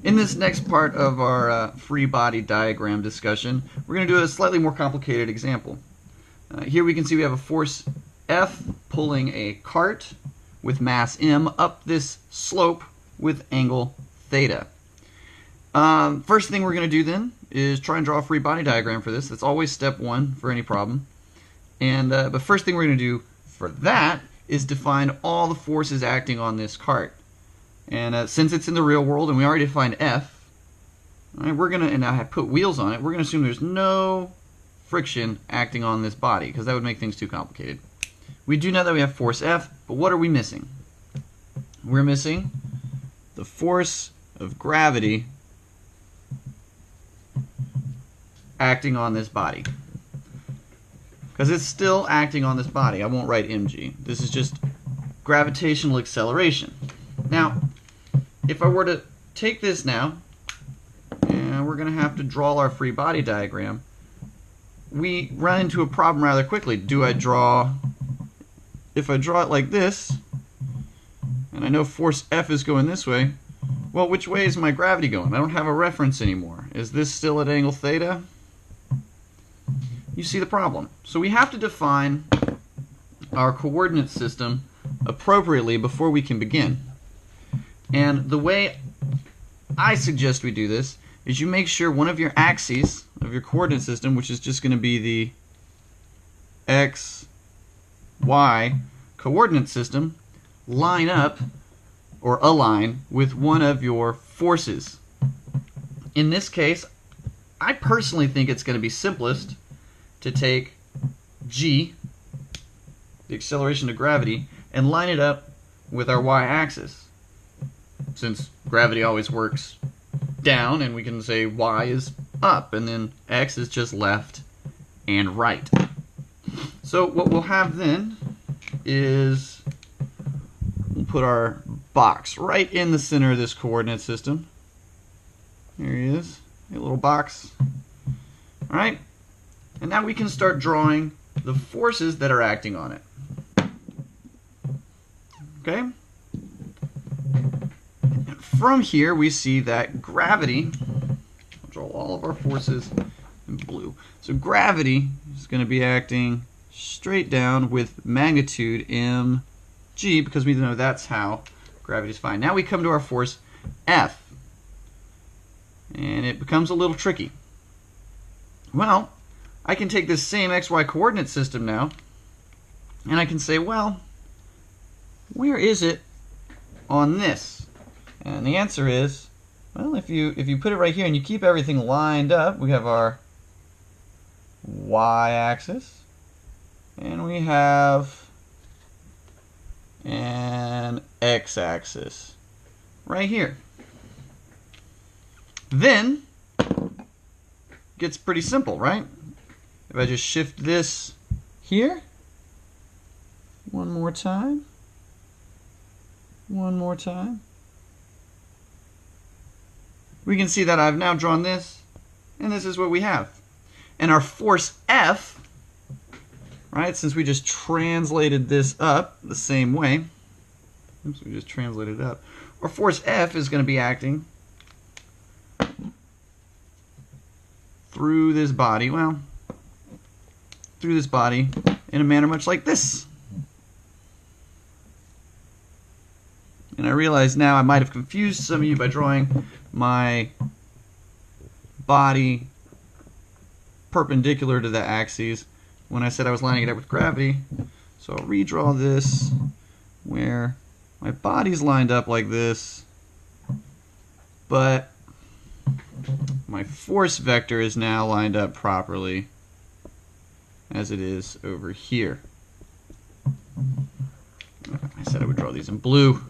In this next part of our free body diagram discussion, we're going to do a slightly more complicated example. Here we can see we have a force F pulling a cart with mass M up this slope with angle theta. First thing we're going to do then is try and draw a free body diagram for this. That's always step one for any problem. But first thing we're going to do for that is define all the forces acting on this cart. And since it's in the real world and we already defined F, right, and I have put wheels on it, we're going to assume there's no friction acting on this body because that would make things too complicated. We do know that we have force F, but what are we missing? We're missing the force of gravity acting on this body. Because it's still acting on this body. I won't write mg. This is just gravitational acceleration. Now, if I were to take this now, and we're going to have to draw our free body diagram, we run into a problem rather quickly. If I draw it like this, and I know force F is going this way, well, which way is my gravity going? I don't have a reference anymore. Is this still at angle theta? You see the problem. So we have to define our coordinate system appropriately before we can begin. And the way I suggest we do this is you make sure one of your axes of your coordinate system, which is just going to be the x, y coordinate system, line up or align with one of your forces. In this case, I personally think it's going to be simplest to take g, the acceleration of gravity, and line it up with our y-axis. Since gravity always works down, and we can say y is up, and then x is just left and right. So what we'll have then is we'll put our box right in the center of this coordinate system. There he is, a little box. All right, and now we can start drawing the forces that are acting on it. Okay? From here, we see that gravity, I'll draw all of our forces in blue. So gravity is going to be acting straight down with magnitude mg, because we know that's how gravity is defined. Now we come to our force F, and it becomes a little tricky. Well, I can take this same xy coordinate system now, and I can say, well, where is it on this? And the answer is, well, if you put it right here and you keep everything lined up, we have our y-axis, and we have an x-axis right here. Then, it gets pretty simple, right? If I just shift this here, one more time, we can see that I've now drawn this, and this is what we have. And our force F, right, since we just translated this up the same way, we just translated it up, our force F is going to be acting through this body, in a manner much like this. And I realize now I might have confused some of you by drawing my body perpendicular to the axes when I said I was lining it up with gravity. So I'll redraw this where my body's lined up like this, but my force vector is now lined up properly as it is over here. I said I would draw these in blue.